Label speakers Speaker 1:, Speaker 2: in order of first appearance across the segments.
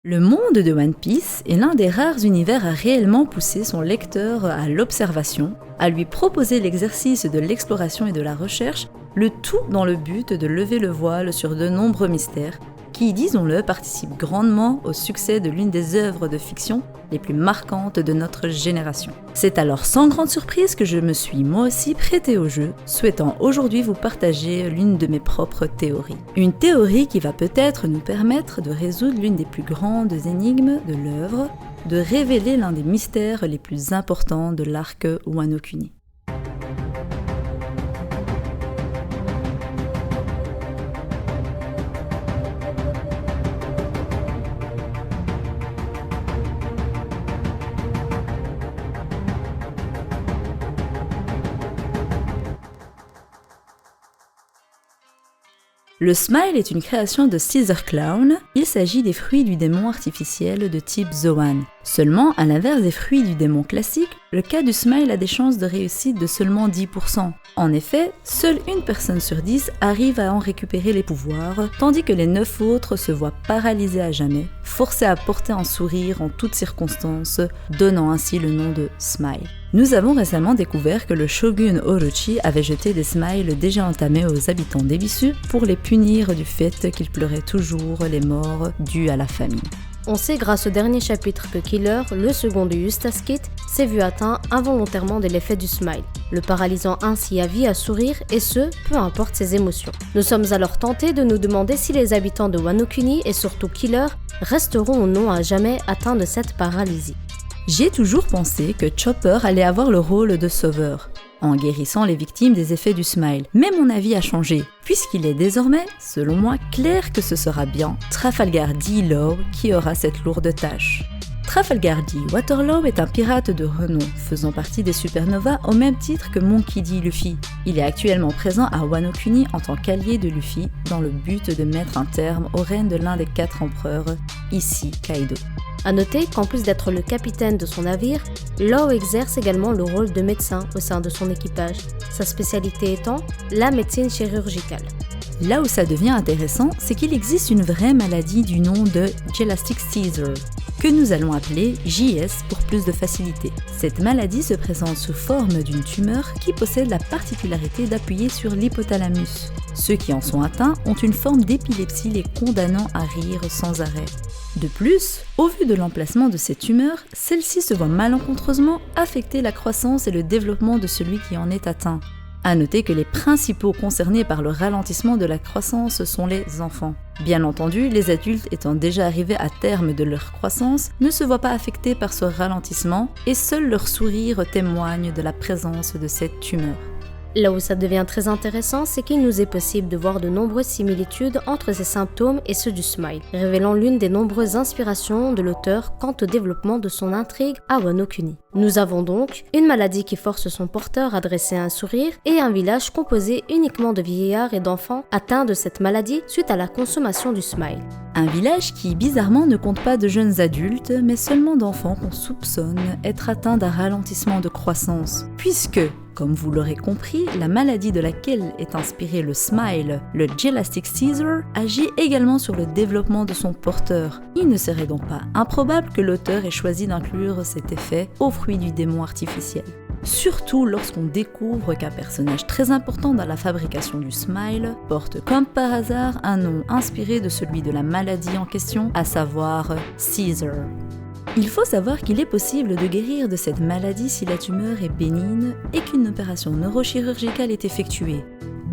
Speaker 1: Le monde de One Piece est l'un des rares univers à réellement pousser son lecteur à l'observation, à lui proposer l'exercice de l'exploration et de la recherche, le tout dans le but de lever le voile sur de nombreux mystères qui, disons-le, participent grandement au succès de l'une des œuvres de fiction les plus marquantes de notre génération. C'est alors sans grande surprise que je me suis moi aussi prêtée au jeu, souhaitant aujourd'hui vous partager l'une de mes propres théories. Une théorie qui va peut-être nous permettre de résoudre l'une des plus grandes énigmes de l'œuvre, de révéler l'un des mystères les plus importants de l'arc Wano Kuni. Le Smile est une création de Caesar Clown. Il s'agit des fruits du démon artificiel de type Zoan. Seulement, à l'inverse des fruits du démon classique, le cas du Smile a des chances de réussite de seulement 10%. En effet, seule une personne sur 10 arrive à en récupérer les pouvoirs, tandis que les 9 autres se voient paralysés à jamais, forcés à porter un sourire en toutes circonstances, donnant ainsi le nom de Smile. Nous avons récemment découvert que le shogun Orochi avait jeté des smiles déjà entamés aux habitants d'Ebisu pour les punir du fait qu'ils pleuraient toujours les morts dus à la famine.
Speaker 2: On sait grâce au dernier chapitre que Killer, le second de Eustace Kid, s'est vu atteint involontairement de l'effet du smile, le paralysant ainsi à vie à sourire et ce, peu importe ses émotions. Nous sommes alors tentés de nous demander si les habitants de Wano Kuni et surtout Killer resteront ou non à jamais atteints de cette paralysie.
Speaker 1: J'ai toujours pensé que Chopper allait avoir le rôle de sauveur, en guérissant les victimes des effets du smile. Mais mon avis a changé, puisqu'il est désormais, selon moi, clair que ce sera bien Trafalgar D. Law qui aura cette lourde tâche. Trafalgar D. Waterloo est un pirate de renom, faisant partie des supernovas au même titre que Monkey D. Luffy. Il est actuellement présent à Wano Kuni en tant qu'allié de Luffy, dans le but de mettre un terme au règne de l'un des 4 empereurs, ici Kaido.
Speaker 2: A noter qu'en plus d'être le capitaine de son navire, Law exerce également le rôle de médecin au sein de son équipage, sa spécialité étant la médecine chirurgicale.
Speaker 1: Là où ça devient intéressant, c'est qu'il existe une vraie maladie du nom de Jelastic Seizure, que nous allons appeler JS pour plus de facilité. Cette maladie se présente sous forme d'une tumeur qui possède la particularité d'appuyer sur l'hypothalamus. Ceux qui en sont atteints ont une forme d'épilepsie les condamnant à rire sans arrêt. De plus, au vu de l'emplacement de ces tumeurs, celles-ci se voient malencontreusement affecter la croissance et le développement de celui qui en est atteint. À noter que les principaux concernés par le ralentissement de la croissance sont les enfants. Bien entendu, les adultes étant déjà arrivés à terme de leur croissance ne se voient pas affectés par ce ralentissement et seul leur sourire témoigne de la présence de cette tumeur.
Speaker 2: Là où ça devient très intéressant, c'est qu'il nous est possible de voir de nombreuses similitudes entre ces symptômes et ceux du smile, révélant l'une des nombreuses inspirations de l'auteur quant au développement de son intrigue à Wano Kuni. Nous avons donc une maladie qui force son porteur à dresser un sourire et un village composé uniquement de vieillards et d'enfants atteints de cette maladie suite à la consommation du smile.
Speaker 1: Un village qui bizarrement ne compte pas de jeunes adultes, mais seulement d'enfants qu'on soupçonne être atteints d'un ralentissement de croissance, puisque, comme vous l'aurez compris, la maladie de laquelle est inspiré le smile, le Jelastic Seizure, agit également sur le développement de son porteur. Il ne serait donc pas improbable que l'auteur ait choisi d'inclure cet effet au fruit du démon artificiel. Surtout lorsqu'on découvre qu'un personnage très important dans la fabrication du smile porte comme par hasard un nom inspiré de celui de la maladie en question, à savoir Caesar. Il faut savoir qu'il est possible de guérir de cette maladie si la tumeur est bénigne et qu'une opération neurochirurgicale est effectuée.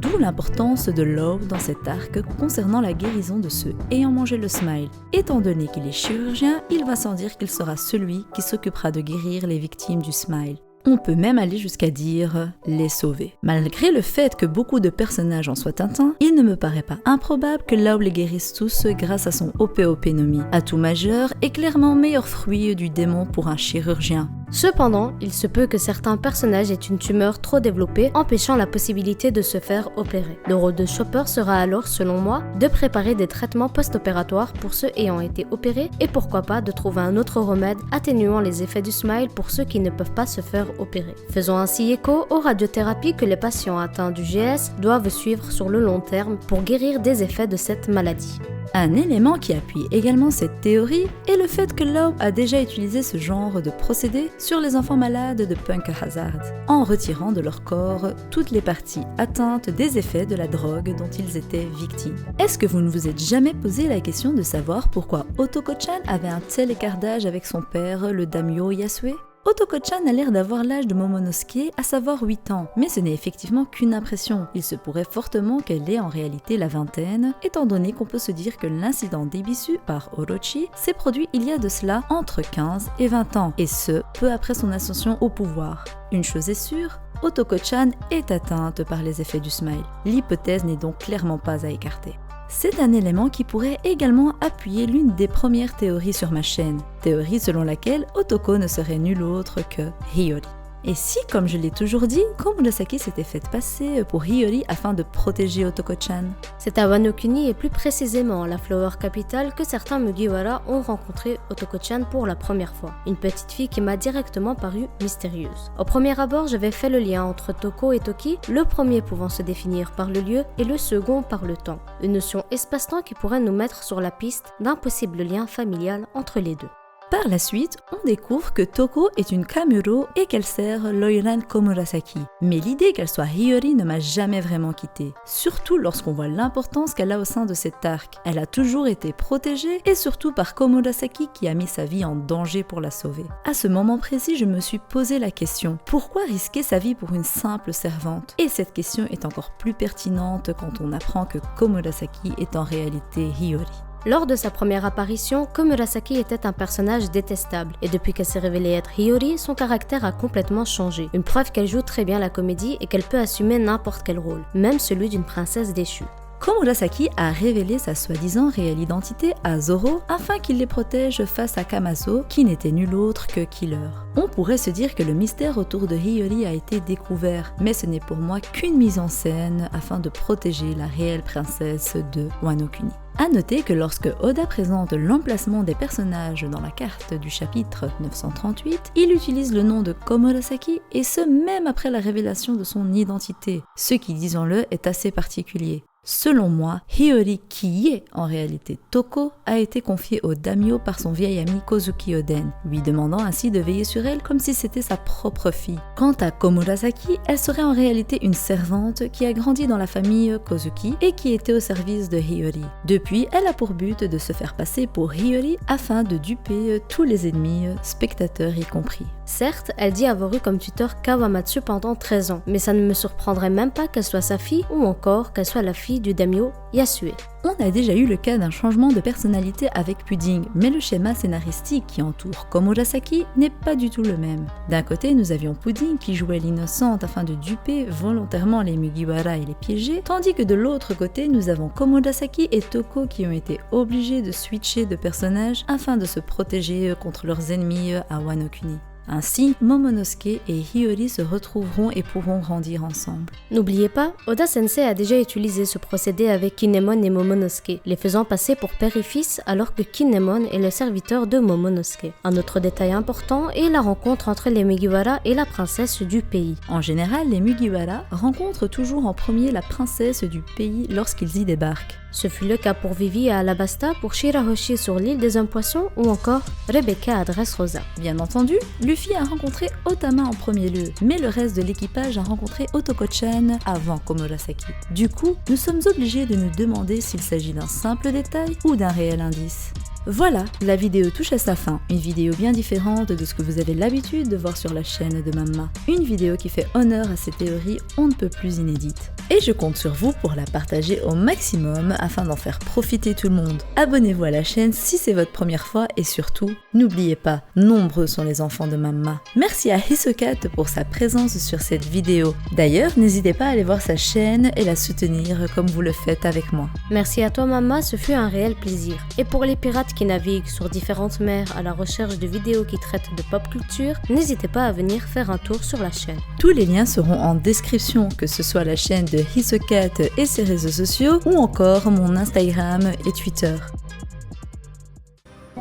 Speaker 1: D'où l'importance de Law dans cet arc concernant la guérison de ceux ayant mangé le smile. Étant donné qu'il est chirurgien, il va sans dire qu'il sera celui qui s'occupera de guérir les victimes du smile. On peut même aller jusqu'à dire les sauver. Malgré le fait que beaucoup de personnages en soient atteints, il ne me paraît pas improbable que Law les guérisse tous grâce à son Opeopenomie. Atout majeur et clairement meilleur fruit du démon pour un chirurgien.
Speaker 2: Cependant, il se peut que certains personnages aient une tumeur trop développée, empêchant la possibilité de se faire opérer. Le rôle de Chopper sera alors, selon moi, de préparer des traitements post-opératoires pour ceux ayant été opérés et pourquoi pas de trouver un autre remède atténuant les effets du smile pour ceux qui ne peuvent pas se faire opérer. Faisons ainsi écho aux radiothérapies que les patients atteints du GS doivent suivre sur le long terme pour guérir des effets de cette maladie.
Speaker 1: Un élément qui appuie également cette théorie est le fait que Laub a déjà utilisé ce genre de procédé sur les enfants malades de Punk Hazard, en retirant de leur corps toutes les parties atteintes des effets de la drogue dont ils étaient victimes. Est-ce que vous ne vous êtes jamais posé la question de savoir pourquoi Otoko-chan avait un tel écart d'âge avec son père, le daimyo Yasue ? Otoko-chan a l'air d'avoir l'âge de Momonosuke, à savoir 8 ans, mais ce n'est effectivement qu'une impression. Il se pourrait fortement qu'elle ait en réalité la vingtaine, étant donné qu'on peut se dire que l'incident d'Ebisu par Orochi s'est produit il y a de cela entre 15 et 20 ans, et ce, peu après son ascension au pouvoir. Une chose est sûre, Otoko-chan est atteinte par les effets du smile. L'hypothèse n'est donc clairement pas à écarter. C'est un élément qui pourrait également appuyer l'une des premières théories sur ma chaîne, théorie selon laquelle Otoko ne serait nul autre que Hiyori. Et si, comme je l'ai toujours dit, Komurasaki s'était fait passer pour Hiyori afin de protéger Otoko-chan?
Speaker 2: C'est à Wano Kuni et plus précisément à la Flower Capital que certains Mugiwara ont rencontré Otoko-chan pour la première fois. Une petite fille qui m'a directement paru mystérieuse. Au premier abord, j'avais fait le lien entre Toko et Toki, le premier pouvant se définir par le lieu et le second par le temps. Une notion espace-temps qui pourrait nous mettre sur la piste d'un possible lien familial entre les deux.
Speaker 1: Par la suite, on découvre que Toko est une Kamuro et qu'elle sert Loiran Komurasaki. Mais l'idée qu'elle soit Hiyori ne m'a jamais vraiment quittée, surtout lorsqu'on voit l'importance qu'elle a au sein de cet arc. Elle a toujours été protégée et surtout par Komurasaki qui a mis sa vie en danger pour la sauver. À ce moment précis, je me suis posé la question, pourquoi risquer sa vie pour une simple servante? Et cette question est encore plus pertinente quand on apprend que Komurasaki est en réalité Hiyori.
Speaker 2: Lors de sa première apparition, Komurasaki était un personnage détestable, et depuis qu'elle s'est révélée être Hiyori, son caractère a complètement changé. Une preuve qu'elle joue très bien la comédie et qu'elle peut assumer n'importe quel rôle, même celui d'une princesse déchue.
Speaker 1: Komurasaki a révélé sa soi-disant réelle identité à Zoro afin qu'il les protège face à Kamazo, qui n'était nul autre que Killer. On pourrait se dire que le mystère autour de Hiyori a été découvert, mais ce n'est pour moi qu'une mise en scène afin de protéger la réelle princesse de Wano Kuni. A noter que lorsque Oda présente l'emplacement des personnages dans la carte du chapitre 938, il utilise le nom de Komurasaki et ce même après la révélation de son identité, ce qui, disons-le, est assez particulier. Selon moi, Hiyori, qui est en réalité Toko, a été confiée au daimyo par son vieil ami Kozuki Oden, lui demandant ainsi de veiller sur elle comme si c'était sa propre fille. Quant à Komurasaki, elle serait en réalité une servante qui a grandi dans la famille Kozuki et qui était au service de Hiyori. Depuis, elle a pour but de se faire passer pour Hiyori afin de duper tous les ennemis, spectateurs y compris.
Speaker 2: Certes, elle dit avoir eu comme tuteur Kawamatsu pendant 13 ans, mais ça ne me surprendrait même pas qu'elle soit sa fille ou encore qu'elle soit la fille du daimyo Yasue.
Speaker 1: On a déjà eu le cas d'un changement de personnalité avec Pudding, mais le schéma scénaristique qui entoure Komurasaki n'est pas du tout le même. D'un côté, nous avions Pudding qui jouait l'innocente afin de duper volontairement les Mugiwara et les piéger, tandis que de l'autre côté, nous avons Komurasaki et Toko qui ont été obligés de switcher de personnage afin de se protéger contre leurs ennemis à Wano Kuni. Ainsi, Momonosuke et Hiyori se retrouveront et pourront grandir ensemble.
Speaker 2: N'oubliez pas, Oda Sensei a déjà utilisé ce procédé avec Kinemon et Momonosuke, les faisant passer pour père et fils alors que Kinemon est le serviteur de Momonosuke. Un autre détail important est la rencontre entre les Mugiwara et la princesse du pays.
Speaker 1: En général, les Mugiwara rencontrent toujours en premier la princesse du pays lorsqu'ils y débarquent.
Speaker 2: Ce fut le cas pour Vivi à Alabasta, pour Shirahoshi sur l'île des hommes poissons ou encore Rebecca à Dressrosa.
Speaker 1: Bien entendu, Luffy a rencontré Otama en premier lieu, mais le reste de l'équipage a rencontré Otoko-chan avant Komurasaki. Du coup, nous sommes obligés de nous demander s'il s'agit d'un simple détail ou d'un réel indice. Voilà, la vidéo touche à sa fin, une vidéo bien différente de ce que vous avez l'habitude de voir sur la chaîne de Mamma. Une vidéo qui fait honneur à ces théories on ne peut plus inédites. Et je compte sur vous pour la partager au maximum afin d'en faire profiter tout le monde. Abonnez-vous à la chaîne si c'est votre première fois et surtout, n'oubliez pas, nombreux sont les enfants de Mamma. Merci à Hisokat pour sa présence sur cette vidéo. D'ailleurs, n'hésitez pas à aller voir sa chaîne et la soutenir comme vous le faites avec moi.
Speaker 2: Merci à toi Mamma, ce fut un réel plaisir. Et pour les pirates qui naviguent sur différentes mers à la recherche de vidéos qui traitent de pop culture, n'hésitez pas à venir faire un tour sur la chaîne.
Speaker 1: Tous les liens seront en description, que ce soit la chaîne de Hisokat et ses réseaux sociaux ou encore mon Instagram et Twitter.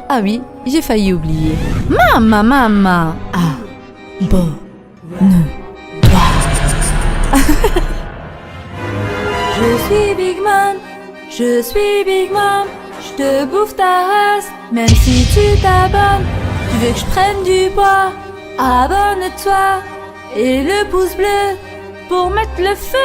Speaker 1: Ah oui, j'ai failli oublier. Mama, abonne-toi. Je suis Big Mom, je suis Big Mom, je te bouffe ta race, même si tu t'abonnes. Tu veux que je prenne du poids? Abonne-toi et le pouce bleu pour mettre le feu.